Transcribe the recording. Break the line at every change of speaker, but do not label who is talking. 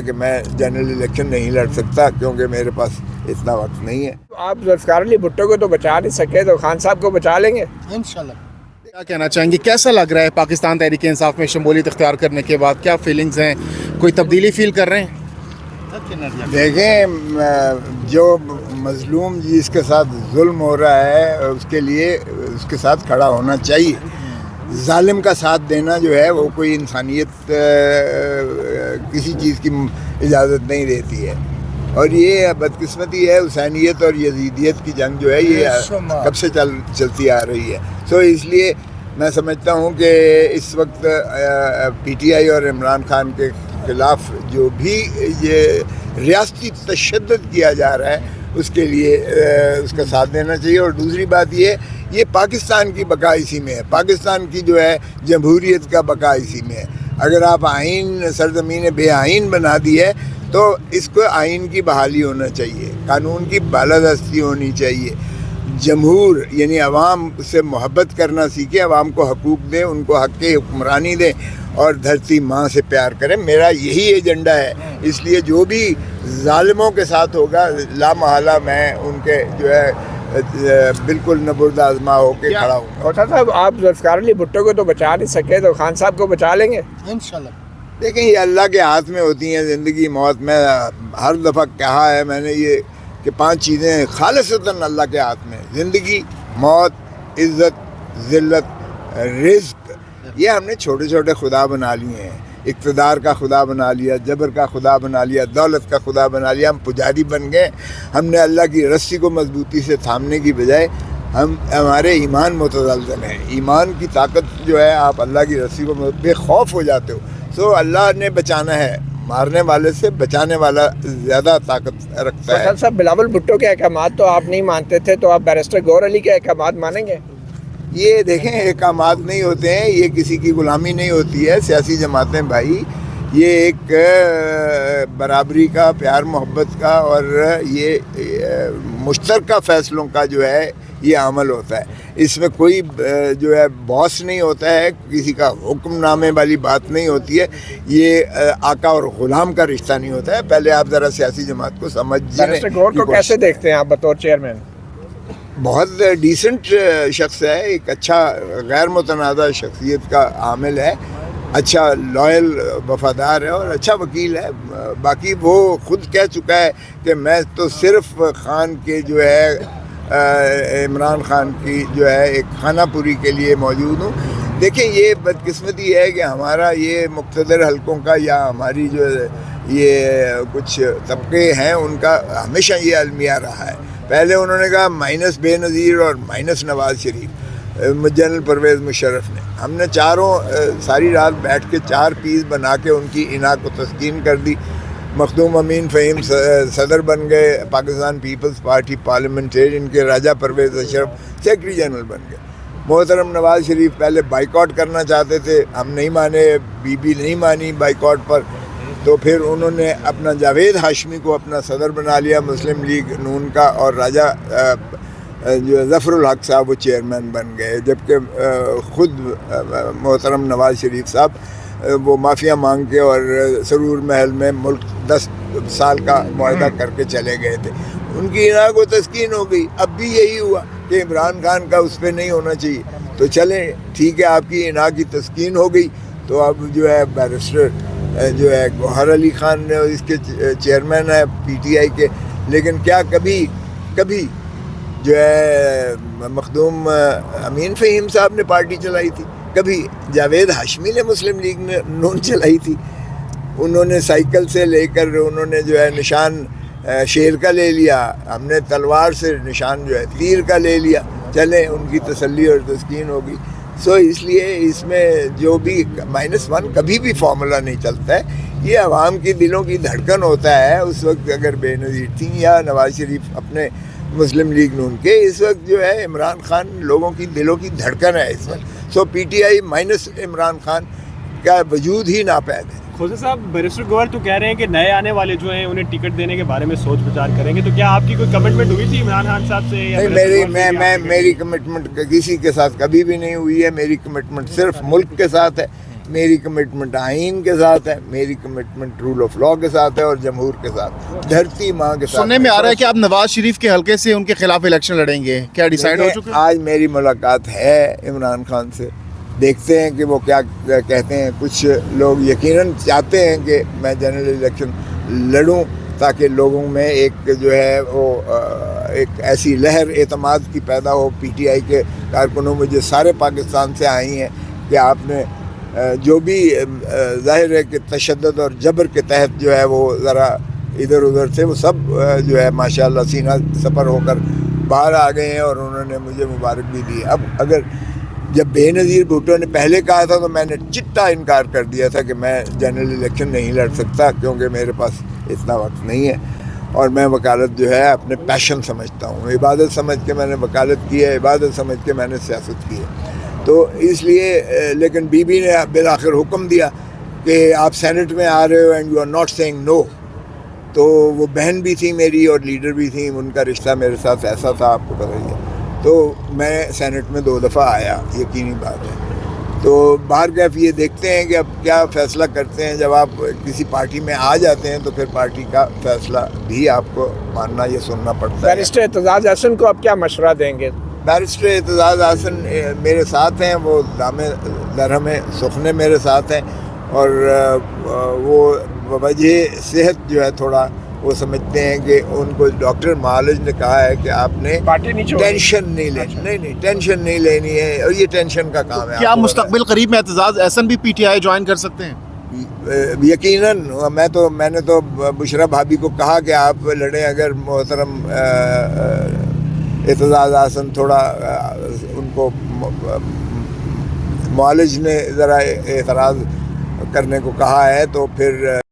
کہ میں general election نہیں لڑ سکتا کیونکہ میرے پاس اتنا وقت نہیں ہے.
آپ ذوالفقار علی بھٹو کو تو بچا نہیں سکے تو خان صاحب کو بچا لیں گے
انشاءاللہ. کیا کہنا چاہیں گے, کیسا لگ رہا ہے پاکستان تحریک انصاف میں شمولیت اختیار کرنے کے بعد؟ کیا فیلنگز ہیں, کوئی تبدیلی فیل کر رہے ہیں؟
دیکھیں, جو مظلوم جس کے ساتھ ظلم ہو رہا ہے اس کے لیے اس کے ساتھ کھڑا ہونا چاہیے. ظالم کا ساتھ دینا جو ہے وہ کوئی انسانیت کسی چیز کی اجازت نہیں دیتی ہے. اور یہ بدقسمتی ہے, حسینیت اور یزیدیت کی جنگ جو ہے یہ کب سے چلتی آ رہی ہے. سو اس لیے میں سمجھتا ہوں کہ اس وقت پی ٹی آئی اور عمران خان کے خلاف جو بھی یہ ریاستی تشدد کیا جا رہا ہے اس کے لیے اس کا ساتھ دینا چاہیے. اور دوسری بات یہ پاکستان کی بقا اسی میں ہے, پاکستان کی جو ہے جمہوریت کا بقا اسی میں ہے. اگر آپ آئین سرزمین بے آئین بنا دی ہے تو اس کو آئین کی بحالی ہونا چاہیے, قانون کی بالادستی ہونی چاہیے. جمہور یعنی عوام سے محبت کرنا سیکھے, عوام کو حقوق دیں, ان کو حق کی حکمرانی دیں اور دھرتی ماں سے پیار کریں. میرا یہی ایجنڈا ہے. اس لیے جو بھی ظالموں کے ساتھ ہوگا لا محالہ میں ان کے جو ہے بالکل نبرد آزما ہو کے کھڑا ہوں.
کوٹھا صاحب, آپ ذوالفقار علی بھٹو کو تو بچا نہیں سکے تو خان صاحب کو بچا لیں گے
انشاءاللہ.
دیکھیں, یہ اللہ کے ہاتھ میں ہوتی ہیں زندگی موت. میں ہر دفعہ کہا ہے میں نے یہ کہ 5 چیزیں خالصتاً اللہ کے ہاتھ میں, زندگی, موت, عزت, ذلت, رزق. یہ ہم نے چھوٹے چھوٹے خدا بنا لیے ہیں. اقتدار کا خدا بنا لیا, جبر کا خدا بنا لیا, دولت کا خدا بنا لیا. ہم پجاری بن گئے. ہم نے اللہ کی رسی کو مضبوطی سے تھامنے کی بجائے ہمارے ایمان متزلزل ہیں. ایمان کی طاقت جو ہے, آپ اللہ کی رسی کو بے خوف ہو جاتے ہو. سو اللہ نے بچانا ہے, مارنے والے سے بچانے والا زیادہ طاقت رکھتا ہے.
صاحب, بلاول بھٹو کے احکامات تو آپ نہیں مانتے تھے, تو آپ بیرسٹر گور علی کے احکامات مانیں گے؟
یہ دیکھیں, احکامات نہیں ہوتے ہیں, یہ کسی کی غلامی نہیں ہوتی ہے. سیاسی جماعتیں بھائی یہ ایک برابری کا, پیار محبت کا اور یہ مشترکہ فیصلوں کا جو ہے یہ عمل ہوتا ہے. اس میں کوئی جو ہے باس نہیں ہوتا ہے, کسی کا حکم نامے والی بات نہیں ہوتی ہے. یہ آقا اور غلام کا رشتہ نہیں ہوتا ہے. پہلے آپ ذرا سیاسی جماعت کو سمجھیں.
بیرسٹر گور کو کیسے دیکھتے ہیں آپ بطور چیئرمین؟
بہت ڈیسنٹ شخص ہے, ایک اچھا غیر متنازع شخصیت کا حامل ہے, اچھا لائل وفادار ہے اور اچھا وکیل ہے. باقی وہ خود کہہ چکا ہے کہ میں تو صرف خان کے جو ہے عمران خان کی جو ہے ایک خانہ پوری کے لیے موجود ہوں. دیکھیں, یہ بدقسمتی ہے کہ ہمارا یہ مقتدر حلقوں کا یا ہماری جو یہ کچھ طبقے ہیں ان کا ہمیشہ یہ المیہ رہا ہے. پہلے انہوں نے کہا مائنس بے نظیر اور مائنس نواز شریف, جنرل پرویز مشرف نے. ہم نے چاروں ساری رات بیٹھ کے 4 پیس بنا کے ان کی انا کو تسکین کر دی. مخدوم امین فہیم صدر بن گئے پاکستان پیپلز پارٹی پارلیمنٹرین کے, راجہ پرویز اشرف سیکرٹری جنرل بن گئے. محترم نواز شریف پہلے بائیکاٹ کرنا چاہتے تھے, ہم نہیں مانے, بی بی نہیں مانی بائیکاٹ پر, تو پھر انہوں نے اپنا جاوید ہاشمی کو اپنا صدر بنا لیا مسلم لیگ نون کا, اور راجہ جو ظفر الحق صاحب وہ چیئرمین بن گئے. جبکہ خود محترم نواز شریف صاحب وہ معافیا مانگ کے اور سرور محل میں ملک 10 سال کا معاہدہ کر کے چلے گئے تھے. ان کی انا کو تسکین ہو گئی. اب بھی یہی ہوا کہ عمران خان کا اس پہ نہیں ہونا چاہیے. تو چلیں ٹھیک ہے, آپ کی انا کی تسکین ہو گئی, تو اب جو ہے بیرسٹر جو ہے گوہر علی خان اس کے چیئرمین ہے پی ٹی آئی کے. لیکن کیا کبھی جو ہے مخدوم امین فہیم صاحب نے پارٹی چلائی تھی؟ کبھی جاوید ہاشمی نے مسلم لیگ نے نون چلائی تھی؟ انہوں نے سائیکل سے لے کر انہوں نے جو ہے نشان شیر کا لے لیا, ہم نے تلوار سے نشان جو ہے تیر کا لے لیا. چلیں, ان کی تسلی اور تسکین ہوگی. سو اس لیے اس میں جو بھی -1 کبھی بھی فارمولا نہیں چلتا ہے. یہ عوام کی دلوں کی دھڑکن ہوتا ہے. اس وقت اگر بے نظیر تھیں یا نواز شریف اپنے مسلم لیگ نون کے, اس وقت جو ہے عمران خان لوگوں کی دلوں کی دھڑکن ہے اس وقت. سو P T I minus Imran Khan کا وجود ہی ناپید ہے.
خوجہ صاحب, بیرسٹر گوہر تو کہہ رہے ہیں کہ نئے آنے والے جو ہیں انہیں ٹکٹ دینے کے بارے میں سوچ بچار کریں گے, تو کیا آپ کی کوئی کمٹمنٹ ہوئی تھی عمران خان صاحب سے؟
نہیں, میری کمٹمنٹ کسی کے ساتھ کبھی بھی نہیں ہوئی ہے. میری کمٹمنٹ صرف ملک کے ساتھ ہے. میری کمٹمنٹ آئین کے ساتھ ہے, میری کمٹمنٹ رول آف لا کے ساتھ ہے اور جمہور کے ساتھ, دھرتی ماں کے ساتھ.
سننے میں آ رہا ہے کہ آپ نواز شریف کے حلقے سے ان کے خلاف الیکشن لڑیں گے, کیا ڈیسائیڈ ہو چکا ہے؟
آج میری ملاقات ہے عمران خان سے, دیکھتے ہیں کہ وہ کیا کہتے ہیں. کچھ لوگ یقیناً چاہتے ہیں کہ میں جنرل الیکشن لڑوں تاکہ لوگوں میں ایک جو ہے وہ ایک ایسی لہر اعتماد کی پیدا ہو. پی ٹی آئی کے کارکنوں مجھے سارے پاکستان سے آئی ہیں کہ آپ نے جو بھی ظاہر ہے کہ تشدد اور جبر کے تحت جو ہے وہ ذرا ادھر ادھر سے وہ سب جو ہے ماشاءاللہ سینہ سپر ہو کر باہر آ گئے ہیں اور انہوں نے مجھے مبارک بھی دی. اب اگر جب بے نظیر بھٹو نے پہلے کہا تھا تو میں نے چٹا انکار کر دیا تھا کہ میں جنرل الیکشن نہیں لڑ سکتا کیونکہ میرے پاس اتنا وقت نہیں ہے اور میں وکالت جو ہے اپنے پیشن سمجھتا ہوں, عبادت سمجھ کے میں نے وکالت کی ہے, عبادت سمجھ کے میں نے سیاست کی ہے. تو اس لیے لیکن بی بی نے بالآخر حکم دیا کہ آپ سینٹ میں آ رہے ہو and you are not seeing no. تو وہ بہن بھی تھی میری اور لیڈر بھی تھی, ان کا رشتہ میرے ساتھ ایسا تھا آپ کو پتہ ہی ہے. تو میں سینٹ میں 2 دفعہ آیا, یقینی بات ہے. تو باہر کیف یہ دیکھتے ہیں کہ اب کیا فیصلہ کرتے ہیں. جب آپ کسی پارٹی میں آ جاتے ہیں تو پھر پارٹی کا فیصلہ بھی آپ کو ماننا یا سننا پڑتا ہے.
بیرسٹر اعتزاز احسن کو آپ کیا مشورہ دیں گے؟
بیرسٹر اعتزاز احسن میرے ساتھ ہیں, وہ درہم سخنے میرے ساتھ ہیں اور وہ وجہ صحت جو ہے تھوڑا وہ سمجھتے ہیں کہ ان کو ڈاکٹر معالج نے کہا ہے کہ آپ نے ٹینشن نہیں لینی, نہیں ٹینشن نہیں لینی ہے اور یہ ٹینشن کا کام ہے.
کیا مستقبل قریب میں اعتزاز احسن بھی پی ٹی آئی جوائن کر سکتے ہیں؟
یقیناً. میں نے تو بشرا بھابھی کو کہا کہ آپ لڑیں اگر محترم اعتزاز احسن تھوڑا ان کو معالج نے ذرا اعتراض کرنے کو کہا ہے تو پھر